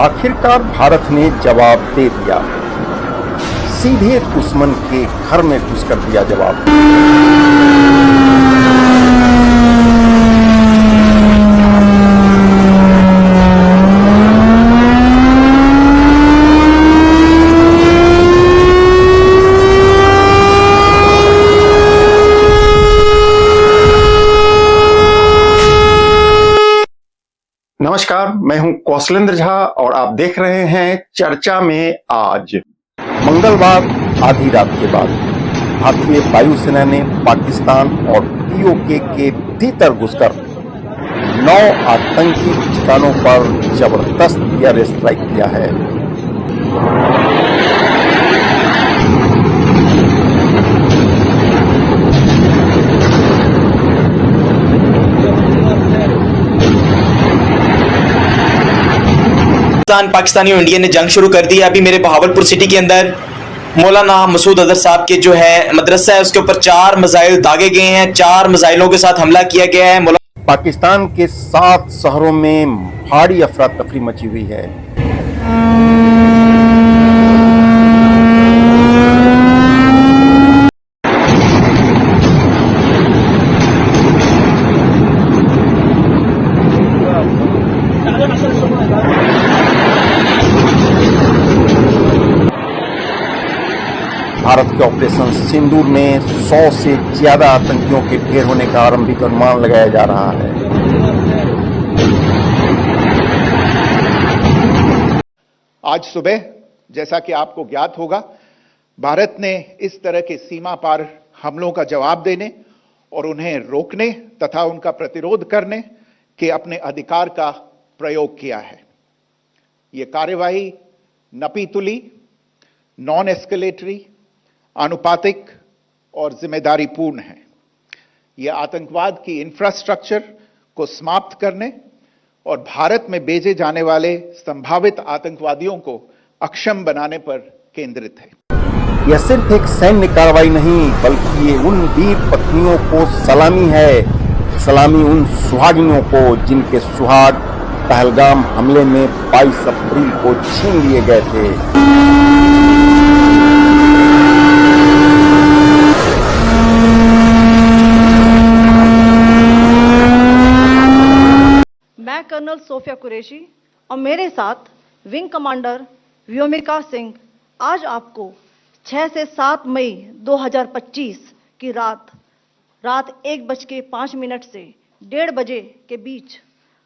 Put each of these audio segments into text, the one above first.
आखिरकार भारत ने जवाब दे दिया। सीधे दुश्मन के घर में घुसकर दिया जवाब। नमस्कार, मैं हूं कौशलेंद्र झा और आप देख रहे हैं चर्चा में आज। मंगलवार आधी रात के बाद भारतीय वायुसेना ने पाकिस्तान और पीओके के भीतर घुसकर 9 आतंकी ठिकानों पर जबरदस्त एयर स्ट्राइक किया है। पाकिस्तानी और इंडिया ने जंग शुरू कर दी है। अभी मेरे बहावलपुर सिटी के अंदर मौलाना मसूद अजहर साहब के जो है मदरसा है उसके ऊपर 4 मिसाइल दागे गए हैं। 4 मिसाइलों के साथ हमला किया गया है। पाकिस्तान के 7 शहरों में भारी अफरा तफरी मची हुई है। भारत के ऑपरेशन सिंदूर में 100 से ज्यादा आतंकियों के ढेर होने का आरंभिक अनुमान लगाया जा रहा है। आज सुबह जैसा कि आपको ज्ञात होगा, भारत ने इस तरह के सीमा पार हमलों का जवाब देने और उन्हें रोकने तथा उनका प्रतिरोध करने के अपने अधिकार का प्रयोग किया है। यह कार्यवाही नपीतुली, नॉन एस्केलेटरी, आनुपातिक और जिम्मेदारीपूर्ण है। यह आतंकवाद की इंफ्रास्ट्रक्चर को समाप्त करने और भारत में भेजे जाने वाले संभावित आतंकवादियों को अक्षम बनाने पर केंद्रित है। यह सिर्फ एक सैन्य कार्रवाई नहीं, बल्कि ये उन वीर पत्नियों को सलामी है, सलामी उन सुहागिनों को जिनके सुहाग पहलगाम हमले में 22 अप्रैल को छीन लिए गए थे। मैं कर्नल सोफिया कुरैशी और मेरे साथ विंग कमांडर व्योमिका सिंह आज आपको 6 से 7 मई 2025 की रात 1:05 से 1:30 बजे के बीच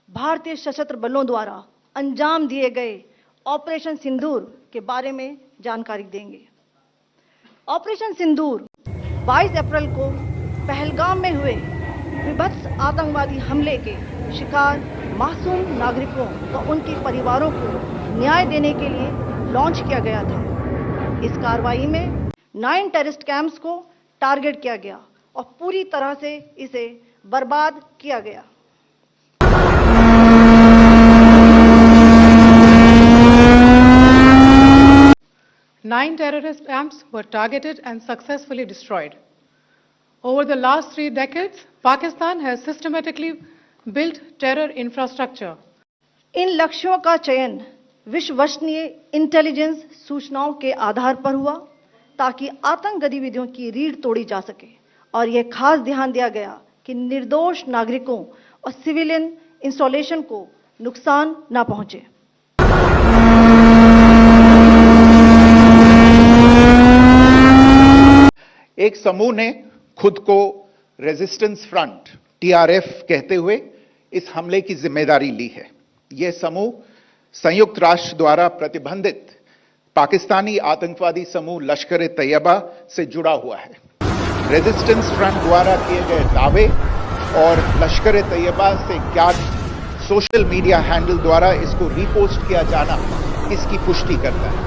भारतीय सशस्त्र बलों द्वारा अंजाम दिए गए ऑपरेशन सिंदूर के बारे में जानकारी देंगे। ऑपरेशन सिंदूर 22 अप्रैल को पहलगाम में हुए विभत्स आतंकवादी हमले के शिकार मासूम नागरिकों व उनके परिवारों को न्याय देने के लिए लॉन्च किया गया था। इस कार्रवाई में 9 टेररिस्ट कैंप्स को टारगेट किया गया और पूरी तरह से इसे बर्बाद किया गया। Nine terrorist camps were targeted and successfully destroyed. Over the last 3 decades, Pakistan has systematically built terror infrastructure. इन लक्ष्यों का चयन विश्वसनीय इंटेलिजेंस सूचनाओं के आधार पर हुआ ताकि आतंक गतिविधियों की रीढ़ तोड़ी जा सके और यह खास ध्यान दिया गया कि निर्दोष नागरिकों और सिविलियन इंस्टॉलेशन को नुकसान न पहुंचे। एक समूह ने खुद को रेजिस्टेंस फ्रंट TRF कहते हुए इस हमले की जिम्मेदारी ली है। यह समूह संयुक्त राष्ट्र द्वारा प्रतिबंधित पाकिस्तानी आतंकवादी समूह लश्कर-ए-तैयबा से जुड़ा हुआ है। रेजिस्टेंस फ्रंट द्वारा किए गए दावे और लश्कर-ए-तैयबा से ज्ञात सोशल मीडिया हैंडल द्वारा इसको रीपोस्ट किया जाना इसकी पुष्टि करता है।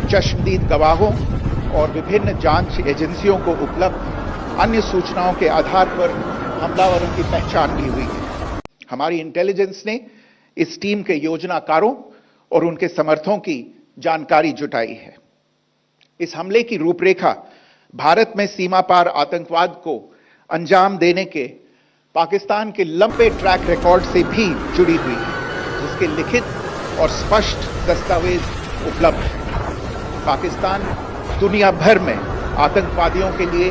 चश्मदीद गवाहों और विभिन्न जांच एजेंसियों को उपलब्ध अन्य सूचनाओं के आधार पर हमलावरों की पहचान की हुई है। हमारी इंटेलिजेंस ने इस टीम के योजनाकारों और उनके समर्थकों की जानकारी जुटाई है। इस हमले की रूपरेखा भारत में सीमा पार आतंकवाद को अंजाम देने के पाकिस्तान के लंबे ट्रैक रिकॉर्ड से भी जुड़ी हुई है, जिसके लिखित और स्पष्ट दस्तावेज उपलब्ध है। पाकिस्तान दुनिया भर में आतंकवादियों के लिए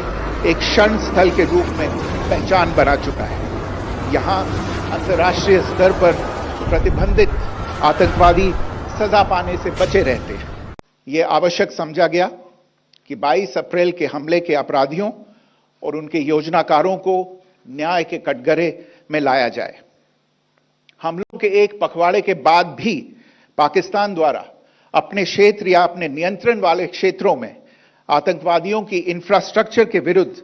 एक शरण स्थल के रूप में पहचान बना चुका है। यहां अंतर्राष्ट्रीय स्तर पर प्रतिबंधित आतंकवादी सजा पाने से बचे रहते हैं। ये आवश्यक समझा गया कि 22 अप्रैल के हमले के अपराधियों और उनके योजनाकारों को न्याय के कटघरे में लाया जाए। हमलों के एक पखवाड़े के बाद भी पाकिस्तान द्वारा अपने क्षेत्र या अपने नियंत्रण वाले क्षेत्रों में आतंकवादियों की इंफ्रास्ट्रक्चर के विरुद्ध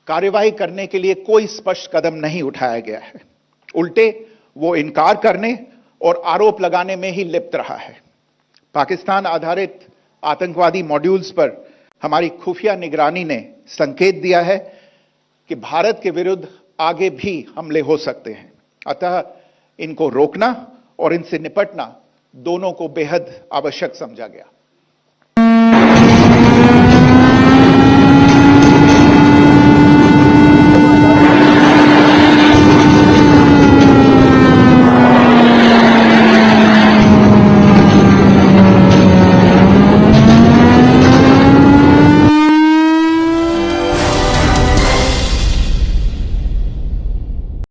कार्रवाई करने के लिए कोई स्पष्ट कदम नहीं उठाया गया है। उल्टे वो इनकार करने और आरोप लगाने में ही लिप्त रहा है। पाकिस्तान आधारित आतंकवादी मॉड्यूल्स पर हमारी खुफिया निगरानी ने संकेत दिया है कि भारत के विरुद्ध आगे भी हमले हो सकते हैं। अतः इनको रोकना और इनसे निपटना दोनों को बेहद आवश्यक समझा गया।